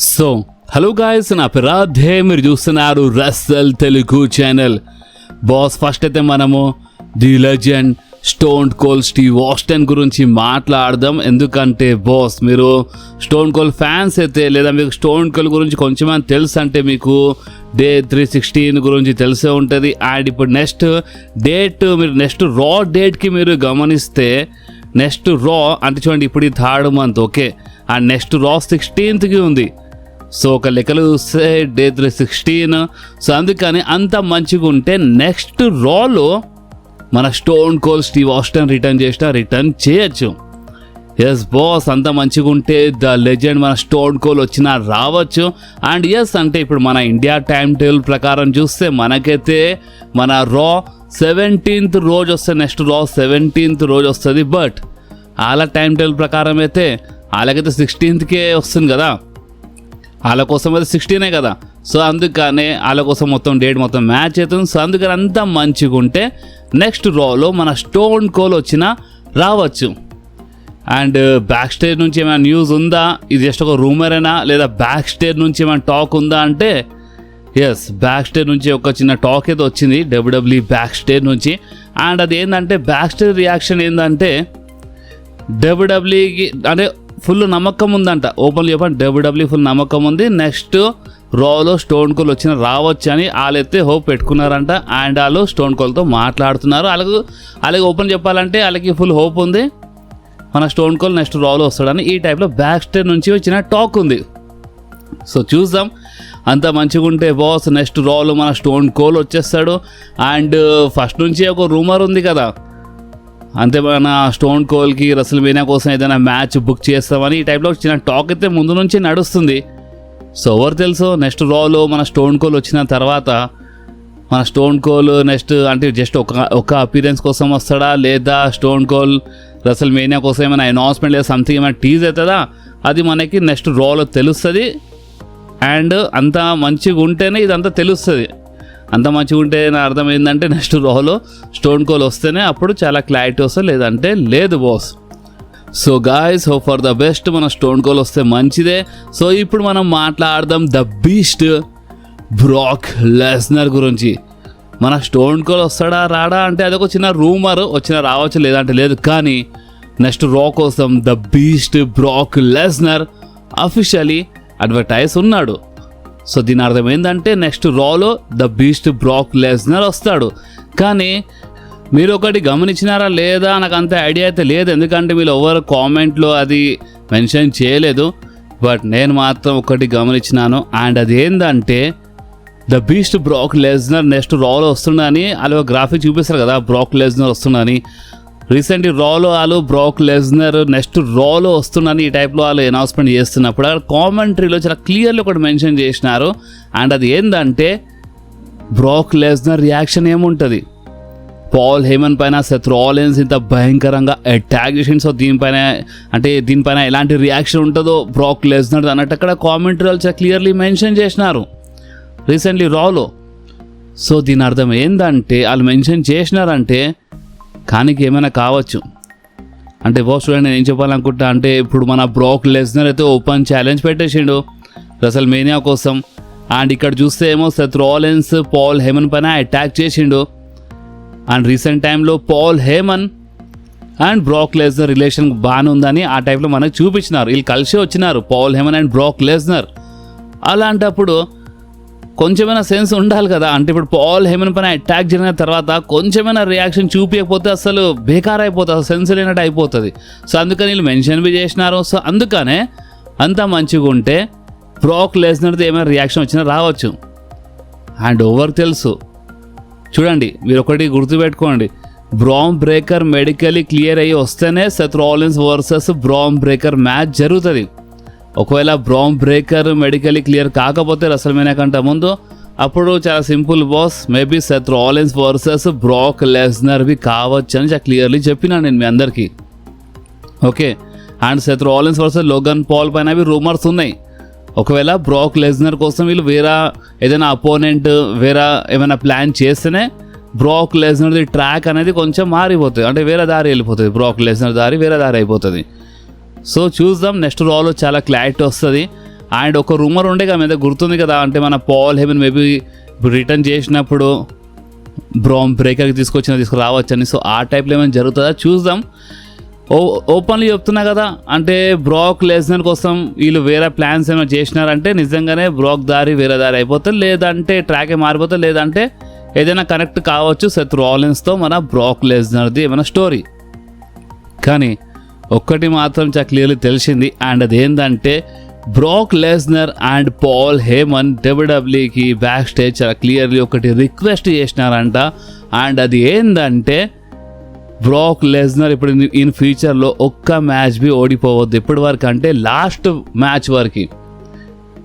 So hello guys, నా పేరు రాధే, మీరు చూస్తున్నారు Russell Telugu channel. Boss, first అయితే మనము the legend stone cold Steve Austin గురించి మాట్లాడదాం. ఎందుకంటే బాస్, మీరు స్టోన్ కోల్డ్ ఫ్యాన్స్ అయితే, లేదా మీకు స్టోన్ కోల్డ్ గురించి కొంచెం తెలుసు అంటే మీకు డే 316 గురించి తెలిసే ఉంటుంది. అండ్ ఇప్పుడు నెక్స్ట్ డేట్, మీరు నెక్స్ట్ రా డేట్కి మీరు గమనిస్తే నెక్స్ట్ రా అంటే చూడండి, ఇప్పుడు ఈ 3rd month, okay, and next రా 16th ఉంది. సో ఒక లెక్కలు చూస్తే డే 316. సో అందుకని అంత మంచిగా ఉంటే నెక్స్ట్ రాలో మన stone cold Steve Austin return చేయొచ్చు. ఎస్ బాస్, అంత మంచిగా ఉంటే ద లెజెండ్ మన స్టోన్ కోల్డ్ వచ్చినా రావచ్చు. అండ్ ఎస్ అంటే ఇప్పుడు మన ఇండియా టైం టేబుల్ ప్రకారం చూస్తే మనకైతే మన రా 17th రోజు వస్తుంది, నెక్స్ట్ రా 17th రోజు వస్తుంది. బట్ వాళ్ళ టైం టేబుల్ ప్రకారం అయితే వాళ్ళకైతే 16th వస్తుంది కదా, వాళ్ళ కోసం అయితే 16 కదా. సో అందుకనే వాళ్ళ కోసం మొత్తం డేట్ మొత్తం మ్యాచ్ అవుతుంది. సో అందుకని అంతా మంచిగా ఉంటే నెక్స్ట్ రాలో మన స్టోన్ కోల్డ్ వచ్చినా రావచ్చు. అండ్ బ్యాక్ స్టేజ్ నుంచి ఏమైనా న్యూస్ ఉందా, ఇది జస్ట్ ఒక రూమరేనా, లేదా బ్యాక్ స్టేజ్ నుంచి ఏమైనా టాక్ ఉందా అంటే ఎస్, బ్యాక్ స్టేజ్ నుంచి ఒక చిన్న టాక్ అయితే వచ్చింది WWE బ్యాక్ స్టేజ్ నుంచి. అండ్ అది ఏంటంటే బ్యాక్ స్టేజ్ రియాక్షన్ ఏంటంటే WWEకి అంటే ఫుల్ నమ్మకం ఉందంట. ఓపెన్లీ చెప్పండి, WWE ఫుల్ నమ్మకం ఉంది నెక్స్ట్ రాలో స్టోన్ కోల్డ్ వచ్చిన రావచ్చు అని వాళ్ళైతే హోప్ పెట్టుకున్నారంట. అండ్ వాళ్ళు స్టోన్ కోల్డ్తో మాట్లాడుతున్నారు. అలాగే ఓపెన్ చెప్పాలంటే వాళ్ళకి ఫుల్ హోప్ ఉంది మన స్టోన్ కోల్డ్ నెక్స్ట్ రాలో వస్తాడని. ఈ టైప్లో బ్యాక్ స్టేజ్ నుంచి వచ్చిన టాక్ ఉంది. సో చూద్దాం, అంత మంచిగా ఉంటే బాస్ నెక్స్ట్ రాలో మన స్టోన్ కోల్డ్ వచ్చేస్తాడు. అండ్ ఫస్ట్ నుంచి ఒక రూమర్ ఉంది కదా, అంతే మన స్టోన్ కోల్డ్కి రెస్ల్మేనియా కోసం ఏదైనా మ్యాచ్ బుక్ చేస్తామని ఈ టైప్లో చిన్న టాక్ అయితే ముందు నుంచి నడుస్తుంది. సో ఎవరు తెలుసు నెక్స్ట్ రాలో మన స్టోన్ కోల్డ్ వచ్చిన తర్వాత మన స్టోన్ కోల్డ్ నెక్స్ట్ అంటే జస్ట్ ఒక అపీరెన్స్ కోసం వస్తాడా, లేదా స్టోన్ కోల్డ్ రెస్ల్మేనియా కోసం ఏమైనా అనౌన్స్మెంట్ లేదా సంథింగ్ ఏమైనా టీజ్ అవుతుందా, అది మనకి నెక్స్ట్ రాలో తెలుస్తుంది. అండ్ అంత మంచిగా ఉంటేనే ఇదంతా తెలుస్తుంది. అంత మంచిగా ఉంటే నా అర్థం ఏంటంటే నెక్స్ట్ రాలో స్టోన్ కోల్డ్ వస్తేనే అప్పుడు చాలా క్లారిటీ వస్తుంది, లేదంటే లేదు boss. So guys, hope for the best, మన స్టోన్ కోల్డ్ వస్తే మంచిదే. సో ఇప్పుడు మనం మాట్లాడదాం ద బీస్ట్ బ్రాక్ లెస్నర్ గురించి. మన స్టోన్ కోల్డ్ వస్తాడా రాడా అంటే అదొక చిన్న రూమర్, వచ్చినా రావచ్చు లేదంటే లేదు. కానీ నెక్స్ట్ రా కోసం the beast Brock Lesnar officially advertise ఉన్నాడు. సో దీని అర్థం ఏంటంటే నెక్స్ట్ రాలో ద బీస్ట్ బ్రాక్ లెస్నర్ వస్తాడు. కానీ మీరు ఒకటి గమనించినారా లేదా నాకు అంత ఐడియా అయితే లేదు, ఎందుకంటే మీరు ఎవరు కామెంట్లో అది మెన్షన్ చేయలేదు. బట్ నేను మాత్రం ఒకటి గమనించినాను. అండ్ అది ఏంటంటే the beast Brock Lesnar next రాలో వస్తుందని వాళ్ళు గ్రాఫిక్ చూపిస్తారు కదా, బ్రాక్ లెస్నర్ వస్తుందని. రీసెంట్లీ రాలో వాళ్ళు బ్రాక్ లెస్నర్ నెక్స్ట్ రాలో వస్తుందని ఈ టైప్లో వాళ్ళు అనౌన్స్మెంట్ చేస్తున్నప్పుడు కామెంటరీలో చాలా క్లియర్లీ ఒకటి మెన్షన్ చేసినారు. అండ్ అది ఏంటంటే బ్రాక్ లెస్నర్ రియాక్షన్ ఏముంటుంది, పాల్ హేమన్ పైన సెత్ రాలిన్స్ ఇంత భయంకరంగా అటాక్ చేసింది. సో దీనిపైన ఎలాంటి రియాక్షన్ ఉంటుందో బ్రాక్ లెస్నర్ అన్నట్టు అక్కడ కామెంటరీలో చాలా క్లియర్లీ మెన్షన్ చేసినారు రీసెంట్లీ రాలో. సో దీని అర్థం ఏంటంటే వాళ్ళు మెన్షన్ చేసినారంటే కానీ ఏమైనా కావచ్చు. అంటే బాస్ చూడండి, నేను ఏం చెప్పాలనుకుంటా అంటే ఇప్పుడు మన బ్రాక్ లెస్నర్ అయితే ఓపెన్ ఛాలెంజ్ పెట్టేసిండు రెస్ల్మేనియా కోసం. అండ్ ఇక్కడ చూస్తే ఏమో సెత్ రాలిన్స్ పాల్ హేమన్ పైన అటాక్ చేసిండు. అండ్ రీసెంట్ టైంలో Paul Heyman and Brock Lesnar relation బాగానే ఉందని ఆ టైప్లో మనకు చూపించినారు. వీళ్ళు కలిసి వచ్చినారు Paul Heyman and Brock Lesnar. అలాంటప్పుడు కొంచెమైనా సెన్స్ ఉండాలి కదా. అంటే ఇప్పుడు పాల్ హేమన్ పైన అటాక్ జరిగిన తర్వాత కొంచెమైనా రియాక్షన్ చూపించకపోతే అసలు బేకార్ అయిపోతుంది, అసలు సెన్స్ లేనట్టు అయిపోతుంది. సో అందుకని వీళ్ళు మెన్షన్ బి చేసినారు. సో అందుకనే అంత మంచిగా ఉంటే బ్రాక్ లెస్నర్తో ఏమైనా రియాక్షన్ వచ్చినా రావచ్చు. అండ్ ఓవర్ తెలుసు చూడండి, మీరు ఒకటి గుర్తుపెట్టుకోండి, బ్రాన్ బ్రేకర్ మెడికలీ క్లియర్ అయ్యి వస్తేనే Seth Rollins versus bran breaker match జరుగుతుంది. ఒకవేళ బ్రాన్ బ్రేకర్ మెడికలీ క్లియర్ కాకపోతే రెస్ల్మేనియా కంటే ముందు అప్పుడు చాలా simple boss, maybe Seth Rollins versus Brock లెస్నర్వి కావచ్చు అని చాలా క్లియర్లీ చెప్పినాను నేను మీ అందరికీ. Okay, and Seth Rollins versus Logan Paul పైన అవి రూమర్స్ ఉన్నాయి. ఒకవేళ బ్రాక్ లెస్నర్ కోసం వీళ్ళు వేరే ఏదైనా అపోనెంట్ వేరే ఏమైనా ప్లాన్ చేస్తేనే బ్రాక్ లెస్నర్ది ట్రాక్ అనేది కొంచెం మారిపోతుంది, అంటే వేరే దారి వెళ్ళిపోతుంది, బ్రాక్ లెస్నర్ దారి వేరే దారి అయిపోతుంది. సో చూద్దాం, నెక్స్ట్ రాలో చాలా క్లారిటీ వస్తుంది. అండ్ ఒక రూమర్ ఉండే కదా మీద గుర్తుంది కదా, అంటే మన పాల్ హేమన్ మేబీ రిటర్న్ చేసినప్పుడు బ్రాన్ బ్రేకర్కి తీసుకురావచ్చని. సో ఆ టైప్లో ఏమైనా జరుగుతుందా చూద్దాం. ఓపెన్లీ చెప్తున్నా కదా, అంటే బ్రాక్ లెస్నర్ కోసం వీళ్ళు వేరే ప్లాన్స్ ఏమైనా చేసినారంటే నిజంగానే బ్రాక్ వేరే దారి అయిపోతుంది, లేదంటే ట్రాకే మారిపోతుంది, లేదంటే ఏదైనా కనెక్ట్ కావచ్చు సెత్ రాలిన్స్తో మన బ్రాక్ లెస్నర్ది ఏమైనా స్టోరీ. కానీ ఒక్కటి మాత్రం చాలా క్లియర్లీ తెలిసింది, అండ్ అదేంటంటే Brock Lesnar and Paul Heyman డబ్ల్యూడబ్ల్యూకి బ్యాక్ స్టేజ్ చాలా క్లియర్లీ ఒకటి రిక్వెస్ట్ చేసినారంట. అండ్ అది ఏంటంటే బ్రాక్ లెస్నర్ ఇప్పుడు ఇన్ ఫ్యూచర్లో ఒక్క మ్యాచ్ బి ఓడిపోవద్దు ఇప్పటి వరకు, అంటే లాస్ట్ మ్యాచ్ వరకు.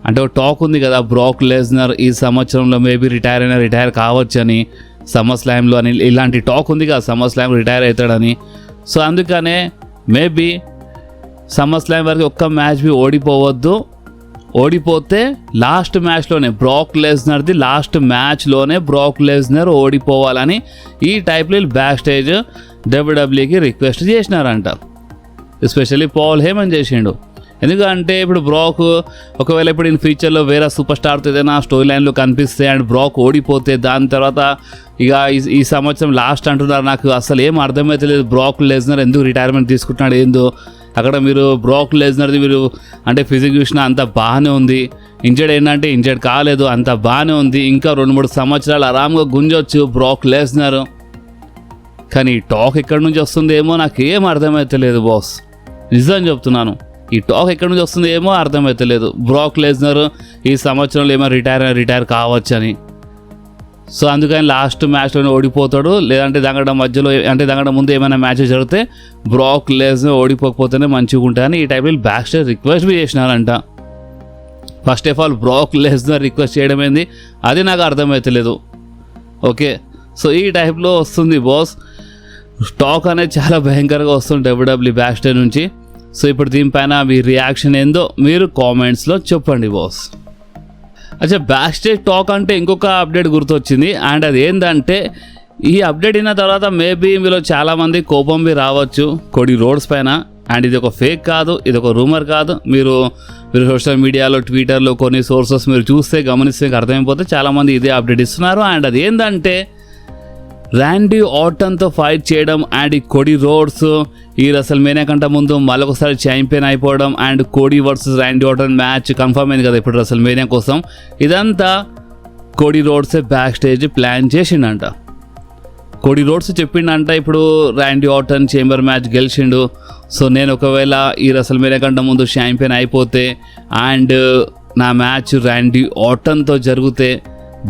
అంటే ఒక టాక్ ఉంది కదా, బ్రాక్ లెస్నర్ ఈ సంవత్సరంలో మేబీ రిటైర్ కావచ్చని సమ్మర్ స్లామ్లో అని, ఇలాంటి టాక్ ఉంది కదా సమ్మర్ స్లామ్ రిటైర్ అవుతాడని. సో అందుకనే మేబీ సమ్మర్ స్లామ్ వరకు ఒక్క మ్యాచ్ బి ఓడిపోవద్దు, ఓడిపోతే లాస్ట్ మ్యాచ్లోనే బ్రాక్ లెస్నర్ది లాస్ట్ మ్యాచ్లోనే బ్రాక్ లెస్నర్ ఓడిపోవాలని ఈ టైప్లో బ్యాక్ స్టేజ్ డబ్ల్యూడబ్ల్యూకి రిక్వెస్ట్ చేసినారంట. ఎస్పెషల్లీ పాల్ హేమన్ చేసిండు. ఎందుకంటే ఇప్పుడు బ్రాక్ ఒకవేళ ఇప్పుడు ఇన్ ఫ్యూచర్లో వేరే సూపర్ స్టార్తో ఏదైనా స్టోరీ లైన్లో కనిపిస్తే అండ్ బ్రాక్ ఓడిపోతే దాని తర్వాత ఇక ఈ సంవత్సరం లాస్ట్ అంటున్నారు. నాకు అసలు ఏం అర్థమైతే లేదు, బ్రాక్ లెస్నర్ ఎందుకు రిటైర్మెంట్ తీసుకుంటున్నాడు ఏందో. అక్కడ మీరు బ్రాక్ లెస్నర్ది మీరు అంటే ఫిజిక్ చూసినా అంత బాగానే ఉంది, ఇంజర్డ్ ఏంటంటే ఇంజర్డ్ కాలేదు, అంత బాగానే ఉంది, ఇంకా 2-3 సంవత్సరాలు ఆరామ్గా గుంజొచ్చు బ్రాక్ లెస్నర్. కానీ ఈ టాక్ ఎక్కడి నుంచి వస్తుంది ఏమో నాకు ఏం అర్థమైతే లేదు బాస్, నిజం చెప్తున్నాను. ఈ టాక్ ఎక్కడి నుంచి వస్తుంది ఏమో అర్థమైతే లేదు. బ్రాక్ లెస్నర్ ఈ సంవత్సరంలో ఏమో రిటైర్ కావచ్చని. సో అందుకని లాస్ట్ మ్యాచ్లోనే ఓడిపోతాడు, లేదంటే దాంట్లో మధ్యలో అంటే దాంట్లో ముందు ఏమైనా మ్యాచ్ జరిగితే బ్రాక్ లెస్నర్ ఓడిపోకపోతేనే మంచిగా ఉంటాయని ఈ టైప్లో బ్యాక్ స్టేజ్ రిక్వెస్ట్ బి చేసినారంట. First of all Brock Lesnar request చేయడం ఏంది అది నాకు అర్థమవుతలేదు. ఓకే, సో ఈ టైప్లో వస్తుంది బాస్. టాక్ అనేది చాలా భయంకరంగా వస్తుంది డబ్ల్యూడబ్ల్యూ బ్యాక్ స్టేజ్ నుంచి. సో ఇప్పుడు దీనిపైన మీ రియాక్షన్ ఏందో మీరు కామెంట్స్లో చెప్పండి బాస్. అచ్చా, బ్యాక్ స్టేజ్ టాక్ అంటే ఇంకొక అప్డేట్ గుర్తొచ్చింది, అండ్ అది ఏంటంటే ఈ అప్డేట్ అయిన తర్వాత మేబీ మీలో చాలామంది కోపం బి రావచ్చు కోడి రోడ్స్ పైన. అండ్ ఇది ఒక ఫేక్ కాదు, ఇది ఒక రూమర్ కాదు. మీరు సోషల్ మీడియాలో ట్విట్టర్లో కొన్ని సోర్సెస్ మీరు చూస్తే గమనిస్తే అర్థమైపోతే చాలామంది ఇదే అప్డేట్ ఇస్తున్నారు. అండ్ అది ఏంటంటే ర్యాండీ ఆర్టన్తో ఫైట్ చేయడం అండ్ ఈ కోడి రోడ్స్ ఈ రెసల్మేనియా కంటే ముందు మరొకసారి ఛాంపియన్ అయిపోవడం and Cody versus Randy Orton match confirm అయింది కదా ఇప్పుడు రెసల్మేనియా కోసం. ఇదంతా కోడి రోడ్సే బ్యాక్ స్టేజ్ ప్లాన్ చేసిండంట. కోడి రోడ్స్ చెప్పిండంట ఇప్పుడు ర్యాండీ ఆర్టన్ చేంబర్ మ్యాచ్ గెలిచిండు, సో నేను ఒకవేళ ఈ రెసల్మేనియా కంటే ముందు ఛాంపియన్ అయిపోతే అండ్ నా మ్యాచ్ ర్యాండీ ఆర్టన్తో జరిగితే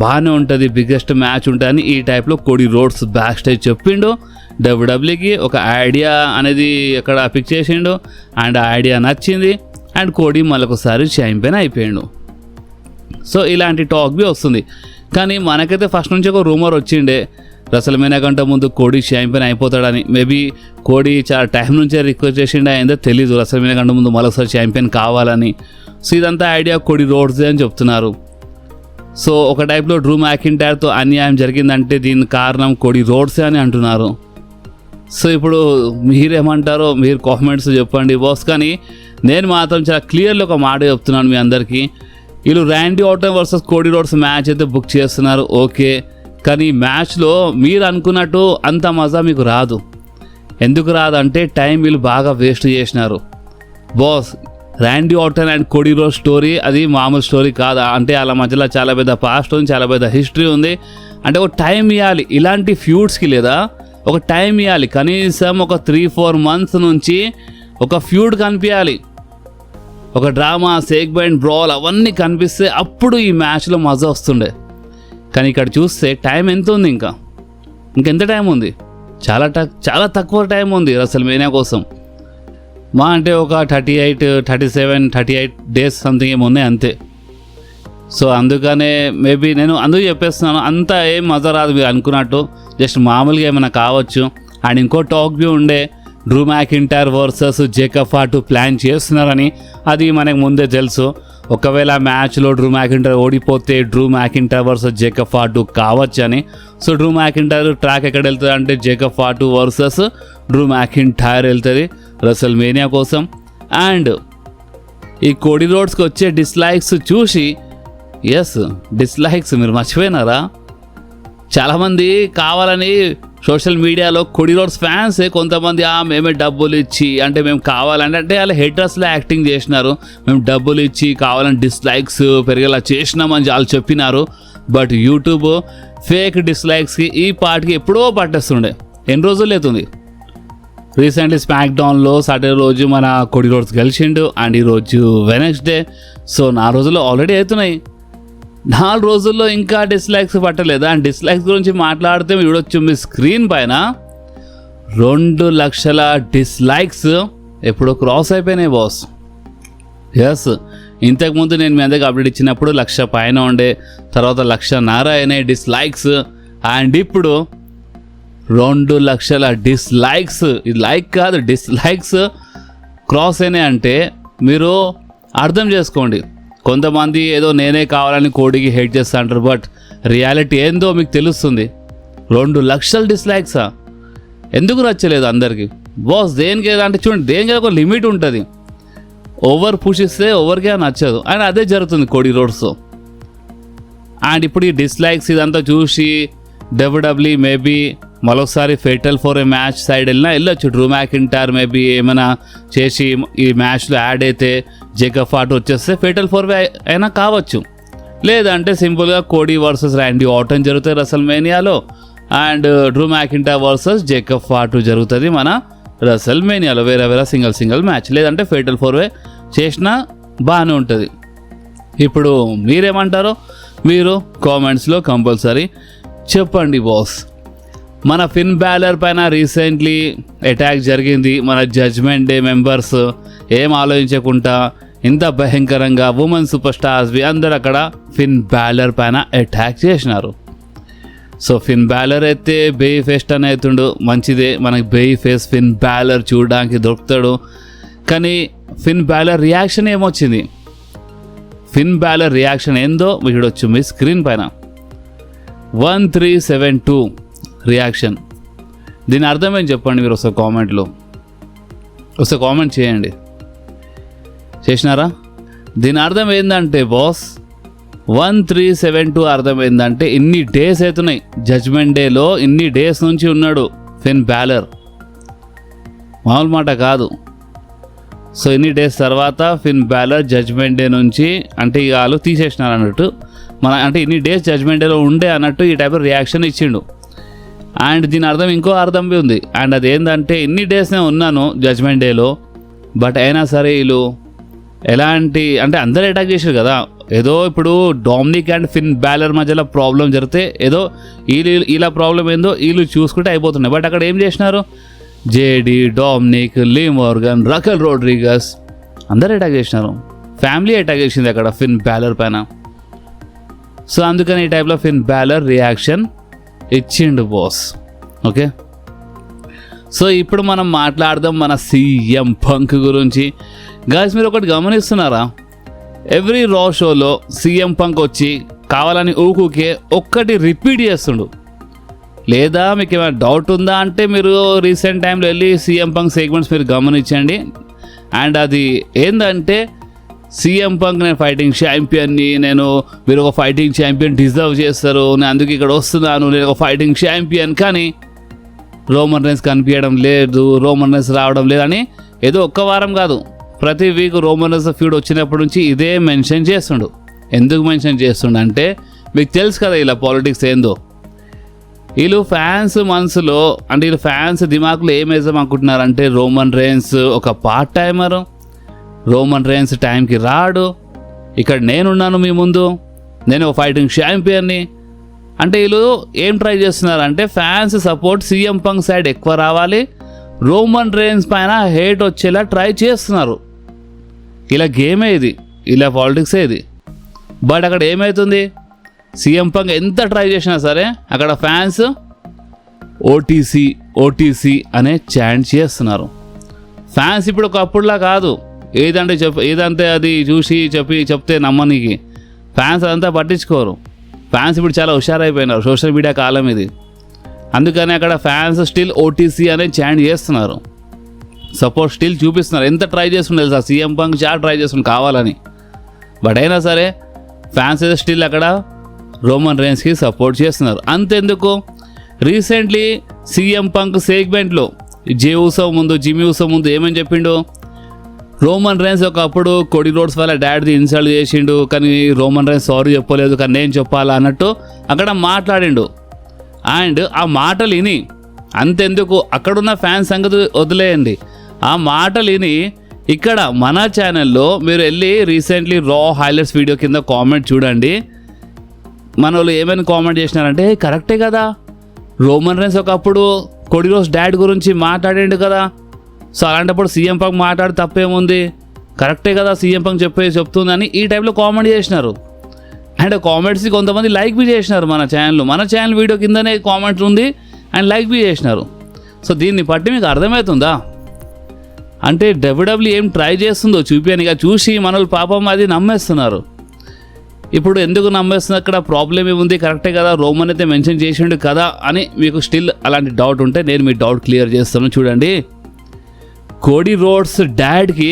బాగానే ఉంటుంది, బిగ్గెస్ట్ మ్యాచ్ ఉంటుందని ఈ టైప్లో కోడి రోడ్స్ బ్యాక్ స్టేజ్ చెప్పిండు. డబ్ల్యూడబ్ల్యూకి ఒక ఐడియా అనేది అక్కడ పిక్ చేసిండు అండ్ ఆ ఐడియా నచ్చింది అండ్ కోడి మళ్ళొకసారి ఛాంపియన్ అయిపోయాడు. సో ఇలాంటి టాక్ బి వస్తుంది. కానీ మనకైతే ఫస్ట్ నుంచి ఒక రూమర్ వచ్చిండే రెసల్మేనియా కంటే ముందు కోడి ఛాంపియన్ అయిపోతాడని. మేబీ కోడి చాలా టైం నుంచే రిక్వెస్ట్ చేసిండే అయిందో తెలీదు రెసల్మేనియా కంటే ముందు మళ్ళొకసారి ఛాంపియన్ కావాలని. సో ఇదంతా ఐడియా కోడి రోడ్స్దే అని చెప్తున్నారు. సో ఒక టైప్లో డ్రూ మ్యాకింటైర్తో అన్యాయం జరిగిందంటే దీని కారణం కోడి రోడ్సే అని అంటున్నారు. సో ఇప్పుడు మీరేమంటారో మీరు కామెంట్స్ చెప్పండి బాస్. కానీ నేను మాత్రం చాలా క్లియర్లో ఒక మాట చెప్తున్నాను మీ అందరికీ, వీళ్ళు ర్యాండీ ఆర్టన్ వర్సెస్ కోడి రోడ్స్ మ్యాచ్ అయితే బుక్ చేస్తున్నారు ఓకే, కానీ మ్యాచ్లో మీరు అనుకున్నట్టు అంత మజా మీకు రాదు. ఎందుకు రాదంటే టైం వీళ్ళు బాగా వేస్ట్ చేసినారు బాస్. ర్యాండీ ఆర్టన్ అండ్ కోడి రోడ్స్ స్టోరీ అది మామూలు స్టోరీ కాదు, అంటే వాళ్ళ మధ్యలో చాలా పెద్ద పాస్ట్ ఉంది, చాలా పెద్ద హిస్టరీ ఉంది. అంటే ఒక టైం ఇవ్వాలి ఇలాంటి ఫ్యూడ్స్కి, లేదా ఒక టైం ఇవ్వాలి కనీసం ఒక 3-4 months నుంచి ఒక ఫ్యూడ్ కనిపించాలి, ఒక డ్రామా సెగ్మెంట్ బ్రాల్ అవన్నీ కనిపిస్తే అప్పుడు ఈ మ్యాచ్లో మజా వస్తుండే. కానీ ఇక్కడ చూస్తే టైం ఎంత ఉంది, ఇంకెంత టైం ఉంది, చాలా తక్కువ టైం ఉంది రెసల్మేనియా కోసం. మా అంటే ఒక 38 days సంథింగ్ ఏమి ఉన్నాయి అంతే. సో అందుకనే మేబీ నేను అందుకు చెప్పేస్తున్నాను, అంతా ఏం మజా రాదు మీరు అనుకున్నట్టు, జస్ట్ మామూలుగా ఏమైనా కావచ్చు. అండ్ ఇంకో టాక్ బి ఉండే Drew McIntyre versus Jacob Fatu plan చేస్తున్నారని, అది మనకు ముందే తెలుసు. ఒకవేళ మ్యాచ్లో డ్రూ మ్యాకింటైర్ ఓడిపోతే Drew McIntyre versus Jacob Fatu కావచ్చని. సో డ్రూ మ్యాకింటైర్ ట్రాక్ ఎక్కడ వెళ్తుంది అంటే Jacob Fatu versus Drew McIntyre వెళ్తుంది రెసల్మేనియా కోసం. అండ్ ఈ కోడి రోడ్స్కి వచ్చే డిస్లైక్స్ చూసి, ఎస్ డిస్లైక్స్ మీరు మర్చిపోయినారా? చాలామంది కావాలని సోషల్ మీడియాలో కోడి రోడ్స్ ఫ్యాన్సే కొంతమంది మేమే డబ్బులు ఇచ్చి, అంటే మేము కావాలంటే వాళ్ళ హేటర్స్లో యాక్టింగ్ చేసినారు, మేము డబ్బులు ఇచ్చి కావాలని డిస్లైక్స్ పెరిగేలా చేసినామని వాళ్ళు చెప్పినారు. బట్ యూట్యూబ్ ఫేక్ డిస్లైక్స్కి ఈ పార్ట్కి ఎప్పుడో పట్టేస్తుండే. ఎన్ని రోజులు అవుతుంది? రీసెంట్లీ స్మాక్ డౌన్లో సాటర్డే రోజు మన కోడి రోడ్స్ గెలిచిండు, అండ్ ఈరోజు వెనస్డే. సో 4 రోజుల్లో ఆల్రెడీ అవుతున్నాయి. 4 రోజుల్లో ఇంకా డిస్లైక్స్ పట్టలేదు. అండ్ డిస్లైక్స్ గురించి మాట్లాడితే చూడొచ్చు మీ స్క్రీన్ పైన 2 లక్షల డిస్లైక్స్ ఎప్పుడో క్రాస్ అయిపోయినాయి బాస్. ఎస్, ఇంతకుముందు నేను మీ అందరికి అప్డేట్ ఇచ్చినప్పుడు 1,00,000 పైన ఉండే, తర్వాత 1,50,000 అయినాయి డిస్లైక్స్. అండ్ ఇప్పుడు 2 లక్షల డిస్లైక్స్, ఇది లైక్ కాదు డిస్లైక్స్ క్రాస్ అయినాయి. అంటే మీరు అర్థం చేసుకోండి, కొంతమంది ఏదో నేనే కావాలని కోడికి హేట్ చేస్తా అంటారు, బట్ రియాలిటీ ఏందో మీకు తెలుస్తుంది. 2 లక్షల డిస్లైక్సా? ఎందుకు నచ్చలేదు అందరికీ బాస్? దేనికి అంటే చూడండి, దేనికి ఒక లిమిట్ ఉంటుంది. ఓవర్ పుష్ ఇస్తే ఎవరికే నచ్చదు, అండ్ అదే జరుగుతుంది కోడి రోడ్స్తో. అండ్ ఇప్పుడు ఈ డిస్లైక్స్ ఇదంతా చూసి డబ్ల్యూడబ్ల్యూ మేబీ మరొకసారి fatal four way match side వెళ్ళొచ్చు. డ్రూ మ్యాకింటైర్ మేబీ ఏమైనా చేసి ఈ మ్యాచ్లో యాడ్ అయితే జేకబ్ ఫార్ట్ వచ్చేస్తే ఫెటల్ ఫర్ అయినా కావచ్చు. లేదంటే సింపుల్గా కోడి వర్సెస్ ర్యాండీ ఆర్టన్ జరుగుతుంది రెసల్మేనియాలో, and Drew McIntyre versus Jacob Fatu జరుగుతుంది మన రెసల్మేనియాలో, వేరే సింగిల్ మ్యాచ్. లేదంటే ఫెటల్ ఫర్ చేసినా బాగానే ఉంటుంది. ఇప్పుడు మీరేమంటారో మీరు కామెంట్స్లో కంపల్సరీ చెప్పండి బాస్. మన ఫిన్ బ్యాలర్ పైన రీసెంట్లీ అటాక్ జరిగింది. మన జడ్జ్మెంట్ డే మెంబర్స్ ఏం ఆలోచించకుండా ఇంత భయంకరంగా ఉమెన్ సూపర్ స్టార్స్వి అందరు అక్కడ ఫిన్ బ్యాలర్ పైన అటాక్ చేసినారు. సో ఫిన్ బ్యాలర్ అయితే బేయి ఫేస్ట్ అని అవుతుండు, మంచిదే, మనకి బేయి ఫేస్ ఫిన్ బ్యాలర్ చూడడానికి దొరుకుతాడు. కానీ ఫిన్ బ్యాలర్ రియాక్షన్ ఏమొచ్చింది? ఫిన్ బ్యాలర్ రియాక్షన్ ఏందో మీకు చూడొచ్చు మీ స్క్రీన్ పైన. 1372 రియాక్షన్. దీని అర్థం ఏం చెప్పండి మీరు ఒకసారి కామెంట్లో, ఒకసారి కామెంట్ చేయండి. చేసినారా? దీని అర్థం ఏంటంటే బాస్ 1372 అర్థం ఏంటంటే ఇన్ని డేస్ అవుతున్నాయి, జడ్జ్మెంట్ డేలో ఇన్ని డేస్ నుంచి ఉన్నాడు ఫిన్ బ్యాలర్, మామూలు మాట కాదు. సో ఇన్ని డేస్ తర్వాత ఫిన్ బ్యాలర్ జడ్జ్మెంట్ డే నుంచి, అంటే ఇక వాళ్ళు తీసేసినారు అన్నట్టు, అంటే ఇన్ని డేస్ జడ్జ్మెంట్ డేలో ఉండే అన్నట్టు ఈ టైప్ రియాక్షన్ ఇచ్చిండు. అండ్ దీని అర్థం ఇంకో అర్థం ఉంది, అండ్ అదేంటంటే ఇన్ని డేస్నే ఉన్నాను జడ్జ్మెంట్ డేలో, బట్ అయినా సరే వీళ్ళు ఎలాంటి, అంటే అందరూ అటాక్ చేశారు కదా, ఏదో ఇప్పుడు డామినిక్ అండ్ ఫిన్ బ్యాలర్ మధ్యలో ప్రాబ్లం జరిగితే ఏదో ఇలా ప్రాబ్లం ఏందో వీళ్ళు చూసుకుంటే అయిపోతున్నాయి. బట్ అక్కడ ఏం చేసినారు? జేడి, డామినిక్, లీ మోర్గన్, రకెల్ రోడ్రిగస్ అందరూ అటాక్ చేసినారు. ఫ్యామిలీ అటాక్ చేసింది అక్కడ ఫిన్ బ్యాలర్ పైన. సో అందుకని ఈ టైప్లో ఫిన్ బ్యాలర్ రియాక్షన్ ఇచ్చిండు బాస్. ఓకే, సో ఇప్పుడు మనం మాట్లాడదాం మన సీఎం పంక్ గురించి. గాయస్ మీరు ఒకటి గమనిస్తున్నారా? ఎవ్రీ రా షోలో సీఎం పంక్ వచ్చి కావాలని ఊకుకే ఒక్కటి రిపీట్ చేస్తుండు. లేదా మీకు ఏమైనా డౌట్ ఉందా అంటే మీరు రీసెంట్ టైంలో వెళ్ళి సీఎం పంక్ సెగ్మెంట్స్ మీరు గమనించండి. అండ్ అది ఏంటంటే సీఎం పంక్ నేను ఫైటింగ్ ఛాంపియన్ని, మీరు ఒక ఫైటింగ్ ఛాంపియన్ డిజర్వ్ చేస్తారు, నేను అందుకు ఇక్కడ వస్తున్నాను, నేను ఒక ఫైటింగ్ ఛాంపియన్, కానీ రోమన్ రైన్స్ కనిపించడం లేదు, రోమన్ రైన్స్ రావడం లేదని ఏదో ఒక్క వారం కాదు, ప్రతి వీక్ రోమన్ రైన్స్ ఫీడ్ వచ్చినప్పటి నుంచి ఇదే మెన్షన్ చేస్తుండు. ఎందుకు మెన్షన్ చేస్తుండు అంటే మీకు తెలుసు కదా ఇలా పాలిటిక్స్ ఏందో. వీళ్ళు ఫ్యాన్స్ మనసులో, అంటే వీళ్ళు ఫ్యాన్స్ దిమాకులో ఏమేసాం అనుకుంటున్నారంటే రోమన్ రైన్స్ ఒక పార్ట్ టైమరు, రోమన్ రైన్స్ టైంకి రాడు, ఇక్కడ నేనున్నాను మీ ముందు, నేను ఒక ఫైటింగ్ ఛాంపియన్ని. అంటే వీళ్ళు ఏం ట్రై చేస్తున్నారంటే fans support CM punk side ఎక్కువ రావాలి, రోమన్ రైన్స్ పైన హేట్ వచ్చేలా ట్రై చేస్తున్నారు. ఇలా గేమే ఇది, ఇలా పాలిటిక్సే ఇది. బట్ అక్కడ ఏమవుతుంది? సీఎం పంక్ ఎంత ట్రై చేసినా సరే అక్కడ ఫ్యాన్స్ ఓటీసీ ఓటీసీ అనే చాంట్ చేస్తున్నారు. ఫ్యాన్స్ ఇప్పుడు ఒకప్పుడులా కాదు, ఏదంటే అది చూసి చెప్తే నమ్మనికి ఫ్యాన్స్ అదంతా పట్టించుకోరు. ఫ్యాన్స్ ఇప్పుడు చాలా హుషారైపోయినారు, సోషల్ మీడియా కాలం ఇది. అందుకని అక్కడ ఫ్యాన్స్ స్టిల్ ఓటీసీ అనే చాంట్ చేస్తున్నారు. సపోర్ట్ స్టిల్ చూపిస్తున్నారు. ఎంత ట్రై చేస్తున్నారు తెలుసా, సీఎం పంక్ చాలా ట్రై చేస్తున్నారు కావాలని. బట్ అయినా సరే ఫ్యాన్స్ అయితే స్టిల్ అక్కడ రోమన్ రేన్స్కి సపోర్ట్ చేస్తున్నారు. అంతెందుకు రీసెంట్లీ సీఎం పంక్ సెగ్మెంట్లో జిమ్మీ ఊసో ముందు ఏమని చెప్పిండు, రోమన్ రేన్స్ ఒకప్పుడు కోడి రోడ్స్ వాళ్ళ డాడీది ఇన్సల్ట్ చేసిండు, కానీ రోమన్ రేన్స్ సారీ చెప్పలేదు, కానీ నేను చెప్పాలా అన్నట్టు అక్కడ మాట్లాడిండు. అండ్ ఆ మాటలు విని, అంతెందుకు అక్కడున్న ఫ్యాన్స్ సంగతి వదిలేయండి, ఆ మాటలు విని ఇక్కడ మన ఛానల్లో మీరు వెళ్ళి రీసెంట్లీ రా హైలైట్స్ వీడియో కింద కామెంట్ చూడండి. మన వాళ్ళు ఏమైనా కామెంట్ చేసినారంటే కరెక్టే కదా, రోమన్ రేన్స్ ఒకప్పుడు కోడి రోడ్స్ డాడ్ గురించి మాట్లాడిండు కదా, సో అలాంటప్పుడు సీఎం పంక్ మాట్లాడి తప్పేముంది, కరెక్టే కదా సీఎం పంక్ చెప్తుందని ఈ టైప్లో కామెంట్ చేసినారు. అండ్ కామెంట్స్కి కొంతమంది లైక్ బి చేసినారు. మన ఛానల్ వీడియో కిందనే కామెంట్ ఉంది అండ్ లైక్ బి చేసినారు. సో దీన్ని బట్టి మీకు అర్థమవుతుందా, అంటే డబ్ల్యూడబ్ల్యూ ఏం ట్రై చేస్తుందో చూపియనిగా చూసి మనల్ని పాపం అది నమ్మేస్తున్నారు. ఇప్పుడు ఎందుకు నమ్మేస్తున్నారు, అక్కడ ప్రాబ్లం ఏముంది, కరెక్టే కదా రోమన్ అయితే మెన్షన్ చేసిండు కదా అని మీకు స్టిల్ అలాంటి డౌట్ ఉంటే నేను మీ డౌట్ క్లియర్ చేస్తాను. చూడండి, కోడి రోడ్స్ డాడ్కి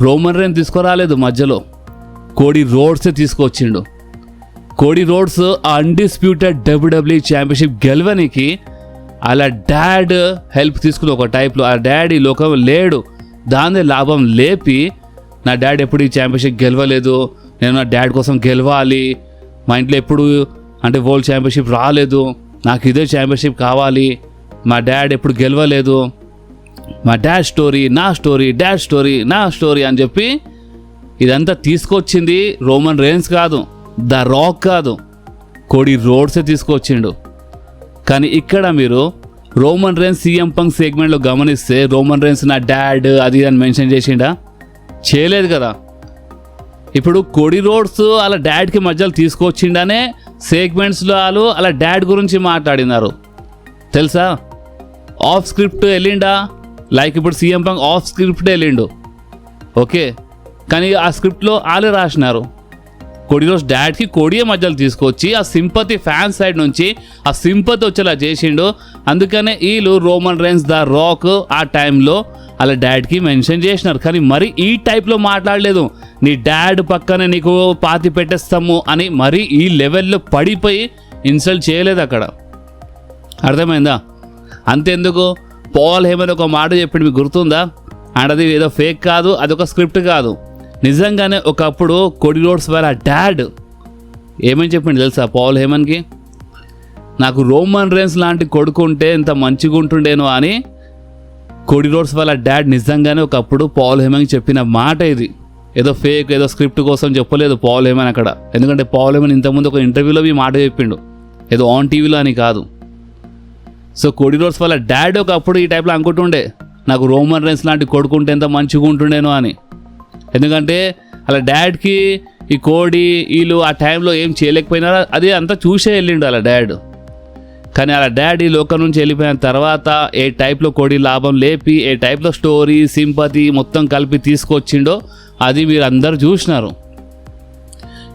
రోమన్ రేన్ తీసుకురాలేదు, మధ్యలో కోడి రోడ్సే తీసుకొచ్చిండు. Cody Rhodes undisputed WW championship గెలవనికి అలా డాడ్ హెల్ప్ తీసుకుని ఒక టైప్లో ఆ డాడ్ ఈ లోకం లేడు, దాని లాభం లేపి నా డాడ్ ఎప్పుడు ఈ ఛాంపియన్షిప్ గెలవలేదు, నేను నా డాడ్ కోసం గెలవాలి, మా ఇంట్లో ఎప్పుడు అంటే వరల్డ్ ఛాంపియన్షిప్ రాలేదు, నాకు ఇదే ఛాంపియన్షిప్ కావాలి, మా డాడ్ ఎప్పుడు గెలవలేదు, మా డాడ్ స్టోరీ నా స్టోరీ, డాడ్ స్టోరీ నా స్టోరీ అని చెప్పి ఇదంతా తీసుకొచ్చింది రోమన్ రేన్స్ కాదు, ద రాక్ కాదు, కోడి రోడ్సే తీసుకొచ్చిండు. కానీ ఇక్కడ మీరు రోమన్ రేన్స్ సీఎం పంక్ సెగ్మెంట్లో గమనిస్తే రోమన్ రేన్స్ నా డాడ్ అది అని మెన్షన్ చేసిండా, చేయలేదు కదా. ఇప్పుడు కోడి రోడ్స్ అలా డాడ్కి మధ్యలో తీసుకొచ్చిండనే సెగ్మెంట్స్లో వాళ్ళు అలా డాడ్ గురించి మాట్లాడినారు తెలుసా. ఆఫ్ స్క్రిప్ట్ వెళ్ళిండా, లైక్ ఇప్పుడు సీఎం పంక్ ఆఫ్ స్క్రిప్ట్ వెళ్ళిండు ఓకే, కానీ ఆ స్క్రిప్ట్లో వాళ్ళే రాసినారు. కోడి రోడ్స్ డాడ్కి కోడియే మధ్యలో తీసుకొచ్చి ఆ సింపతి ఫ్యాన్స్ సైడ్ నుంచి ఆ సింపతి వచ్చేలా చేసిండు. అందుకనే వీళ్ళు రోమన్ రేన్స్ ద రాక్ ఆ టైంలో అలా డాడ్కి మెన్షన్ చేసినారు. కానీ మరి ఈ టైప్లో మాట్లాడలేదు, నీ డాడ్ పక్కనే నీకు పాతి పెట్టేస్తాము అని మరి ఈ లెవెల్లో పడిపోయి ఇన్సల్ట్ చేయలేదు అక్కడ, అర్థమైందా. అంతెందుకు పాల్ హేమన్ ఒక మాట చెప్పిండు, మీకు గుర్తుందా, అండ్ అది ఏదో ఫేక్ కాదు, అదొక స్క్రిప్ట్ కాదు, నిజంగానే ఒకప్పుడు కోడి రోడ్స్ వాళ్ళ డాడ్ ఏమని చెప్పిండు తెలుసా పాల్ హేమన్కి, నాకు రోమన్ రేన్స్ లాంటి కొడుకు ఉంటే ఎంత మంచిగా ఉంటుండేనో అని కోడి రోడ్స్ వాళ్ళ డాడ్ నిజంగానే ఒకప్పుడు పాల్ హేమన్కి చెప్పిన మాట ఇది, ఏదో ఫేక్ ఏదో స్క్రిప్ట్ కోసం చెప్పలేదు పాల్ హేమన్ అక్కడ. ఎందుకంటే పాల్ హేమన్ ఇంతకుముందు ఒక ఇంటర్వ్యూలో ఈ మాట చెప్పిండు, ఏదో ఆన్ టీవీలో అని కాదు. సో కోడి రోడ్స్ వాళ్ళ డాడ్ ఒకప్పుడు ఈ టైప్లో అనుకుంటుండే నాకు రోమన్ రేన్స్ లాంటి కొడుకు ఉంటే ఎంత మంచిగా ఉంటుండేనో అని. ఎందుకంటే అలా డాడ్కి ఈ కోడి వీళ్ళు ఆ టైంలో ఏం చేయలేకపోయినారా అది అంతా చూసే వెళ్ళిండు అలా డాడ్. కానీ అలా డాడ్ ఈ లోకం నుంచి వెళ్ళిపోయిన తర్వాత ఏ టైప్లో కోడి లాభం లేపి ఏ టైప్లో స్టోరీ సింపతి మొత్తం కలిపి తీసుకొచ్చిండో అది మీరు అందరు చూసినారు.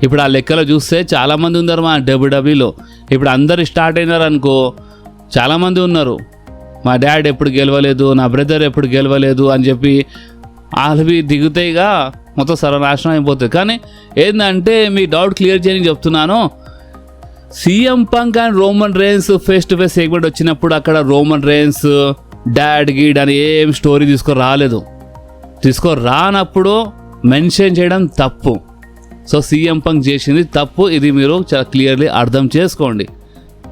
ఇప్పుడు ఆ లెక్కలో చూస్తే చాలామంది ఉన్నారు మా డబ్ల్యూడబ్ల్యూలో. ఇప్పుడు అందరు స్టార్ట్ అయినారు అనుకో, చాలామంది ఉన్నారు మా డాడ్ ఎప్పుడు గెలవలేదు, నా బ్రదర్ ఎప్పుడు గెలవలేదు అని చెప్పి వాళ్ళవి దిగుతాయిగా, మొత్తం సర్వనాశనం అయిపోతుంది. కానీ ఏంటంటే మీ డౌట్ క్లియర్ చేయని చెప్తున్నాను, CM punk and Roman rains face to face segment వచ్చినప్పుడు అక్కడ రోమన్ రేన్స్ డాడ్ గీడ్ అని ఏం స్టోరీ తీసుకురానప్పుడు మెన్షన్ చేయడం తప్పు. సో సీఎం పంక్ చేసింది తప్పు, ఇది మీరు చాలా క్లియర్లీ అర్థం చేసుకోండి.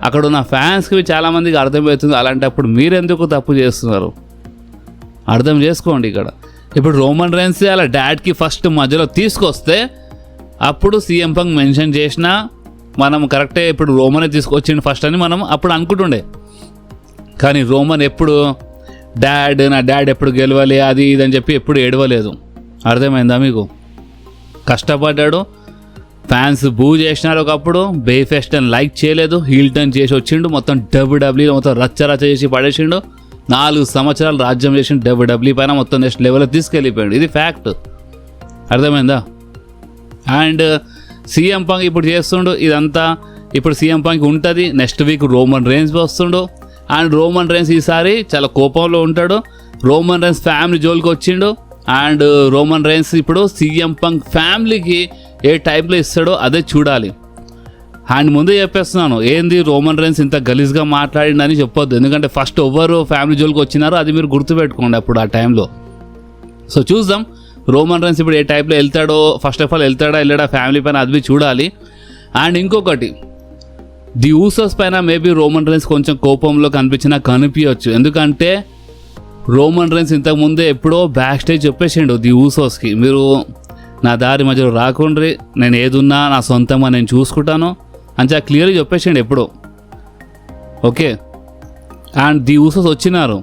అక్కడ ఉన్న ఫ్యాన్స్కి చాలామందికి అర్థమవుతుంది, అలాంటప్పుడు మీరెందుకు తప్పు చేస్తున్నారు అర్థం చేసుకోండి. ఇక్కడ ఇప్పుడు రోమన్ రేన్స్ అలా డాడ్కి ఫస్ట్ మధ్యలో తీసుకొస్తే అప్పుడు సీఎం పంక్ మెన్షన్ చేసినా మనం కరెక్టే, ఇప్పుడు రోమనే తీసుకొచ్చిండు ఫస్ట్ అని మనం అప్పుడు అనుకుంటుండే. కానీ రోమన్ ఎప్పుడు నా డాడ్ ఎప్పుడు గెలవాలి అది ఇది అని చెప్పి ఎప్పుడు ఏడవలేదు, అర్థమైందా మీకు. కష్టపడ్డాడు, ఫ్యాన్స్ బూ చేసినారు ఒకప్పుడు, బేఫెస్ట్ అని లైక్ చేయలేదు, హీల్ టర్న్ చేసి వచ్చిండు, మొత్తం డబ్ల్యూడబ్ల్యూలో మొత్తం రచ్చ చేసి పడేసిండు, 4 సంవత్సరాలు రాజ్యం చేసిన డబ్ల్యూడబ్ల్యూ పైన మొత్తం నెక్స్ట్ లెవెల్లో తీసుకెళ్ళిపోయాడు, ఇది ఫ్యాక్ట్, అర్థమైందా. అండ్ సీఎం పంక్ ఇప్పుడు చేస్తుండు ఇదంతా, ఇప్పుడు సీఎం పంక్ ఉంటుంది, నెక్స్ట్ వీక్ రోమన్ రేన్స్ వస్తుండు, అండ్ రోమన్ రేన్స్ ఈసారి చాలా కోపంలో ఉంటాడు. రోమన్ రైన్స్ ఫ్యామిలీ జోలికి వచ్చిండు. అండ్ రోమన్ రైన్స్ ఇప్పుడు సీఎం పంక్ ఫ్యామిలీకి ఏ టైప్లో ఇస్తాడో అదే చూడాలి. అండ్ ముందే చెప్పేస్తున్నాను, ఏంది రోమన్ రైన్స్ ఇంత గలీజ్గా మాట్లాడిండని చెప్పొద్దు. ఎందుకంటే ఫస్ట్ ఎవరు ఫ్యామిలీ జోలికి వచ్చినారో అది మీరు గుర్తుపెట్టుకోండి అప్పుడు ఆ టైంలో. సో చూద్దాం రోమన్ రైన్స్ ఇప్పుడు ఏ టైప్లో వెళ్తాడో. ఫస్ట్ ఆఫ్ ఆల్ వెళ్ళాడా ఫ్యామిలీ పైన అది చూడాలి. అండ్ ఇంకొకటి, ది ఊసోస్ పైన మేబీ రోమన్ రైన్స్ కొంచెం కోపంలో కనిపించవచ్చు. ఎందుకంటే రోమన్ రైన్స్ ఇంతకుముందే ఎప్పుడో బ్యాక్ స్టేజ్ చెప్పేసిండు ది ఊసోస్కి, మీరు నా దారి మధ్యలో రాకుండ్రి, నేను ఏదున్నా నా సొంతంగా నేను చూసుకుంటాను అని చాలా క్లియర్గా చెప్పేసిండు ఎప్పుడో. ఓకే, అండ్ ది ఊసోస్ వచ్చినారు.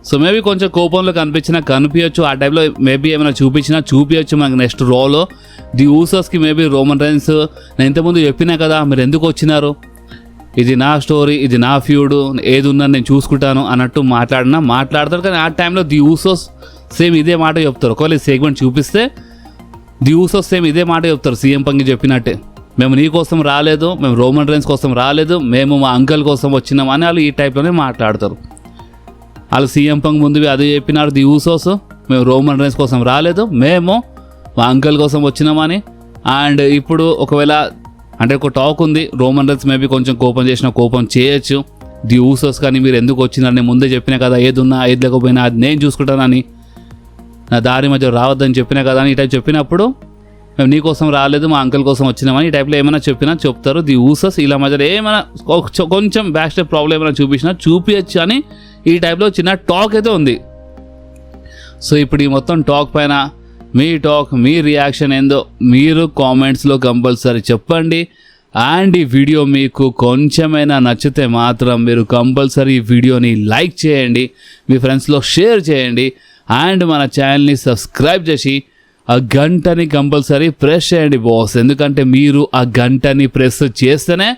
సో మేబీ కొంచెం కోపంలో కనిపించచ్చు. ఆ టైంలో మేబీ ఏమైనా చూపించచ్చు మనకి నెక్స్ట్ రోలో. ది ఊసోస్కి మేబీ రోమన్ రైన్స్, నేను ఇంతకుముందు చెప్పినా కదా మీరు ఎందుకు వచ్చినారు, ఇది నా స్టోరీ, ఇది నా ఫ్యూడ్, ఏది ఉన్నా నేను చూసుకుంటాను అన్నట్టు మాట్లాడతారు. కానీ ఆ టైంలో ది ఊసోస్ సేమ్ ఇదే మాట చెప్తారు. ఒకవేళ ఈ సెగ్మెంట్ చూపిస్తే ది ఊసోస్ సేమ్ ఇదే మాట చెప్తారు సీఎం పంక్ చెప్పినట్టే, మేము నీ కోసం రాలేదు, మేము రోమన్ రైన్స్ కోసం రాలేదు, మేము మా అంకల్ కోసం వచ్చినాం అని వాళ్ళు ఈ టైప్లోనే మాట్లాడతారు. వాళ్ళు సీఎం పంక్ ముందు అదే చెప్పినారు ది ఊసోస్, మేము రోమన్ రైన్స్ కోసం రాలేదు, మేము మా అంకల్ కోసం వచ్చినామని. అండ్ ఇప్పుడు ఒకవేళ అంటే ఒక టాక్ ఉంది, రోమన్ రైన్స్ మేబీ కొంచెం కోపం చేయొచ్చు ది ఊసోస్, కానీ మీరు ఎందుకు వచ్చినారు, నేను ముందే చెప్పినా కదా ఏది ఉన్నా ఏది లేకపోయినా అది నేను చూసుకుంటానని, నా దారి మధ్య రావద్దని చెప్పినా కదా అని ఈ టైప్ చెప్పినప్పుడు మేము నీ కోసం రాలేదు మా అంకల్ కోసం వచ్చినామని ఈ టైప్లో ఏమైనా చెప్తారు ది ఊసోస్. ఇలా మధ్యలో ఏమైనా కొంచెం బ్యాక్ స్టెప్ ప్రాబ్లం ఏమైనా చూపించచ్చు అని ఈ టైప్లో చిన్న టాక్ అయితే ఉంది. సో ఇప్పుడు ఈ మొత్తం టాక్ పైన మీ రియాక్షన్ ఏందో మీరు కామెంట్స్లో కంపల్సరీ చెప్పండి. అండ్ ఈ వీడియో మీకు కొంచెమైనా నచ్చితే మాత్రం మీరు కంపల్సరీ ఈ వీడియోని లైక్ చేయండి, మీ ఫ్రెండ్స్లో షేర్ చేయండి. అండ్ మన ఛానల్ని సబ్స్క్రైబ్ చేసి ఆ గంటని కంపల్సరీ ప్రెస్ చేయండి బాస్. ఎందుకంటే మీరు ఆ గంటని ప్రెస్ చేస్తేనే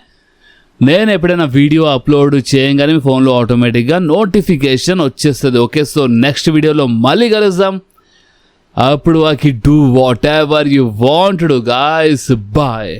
నేను ఎప్పుడైనా వీడియో అప్లోడ్ చేయగానే మీ ఫోన్లో ఆటోమేటిక్గా నోటిఫికేషన్ వచ్చేస్తుంది. ఓకే, సో నెక్స్ట్ వీడియోలో మళ్ళీ కలుద్దాం. అప్పుడు వాకి do whatever you want to do guys. Bye.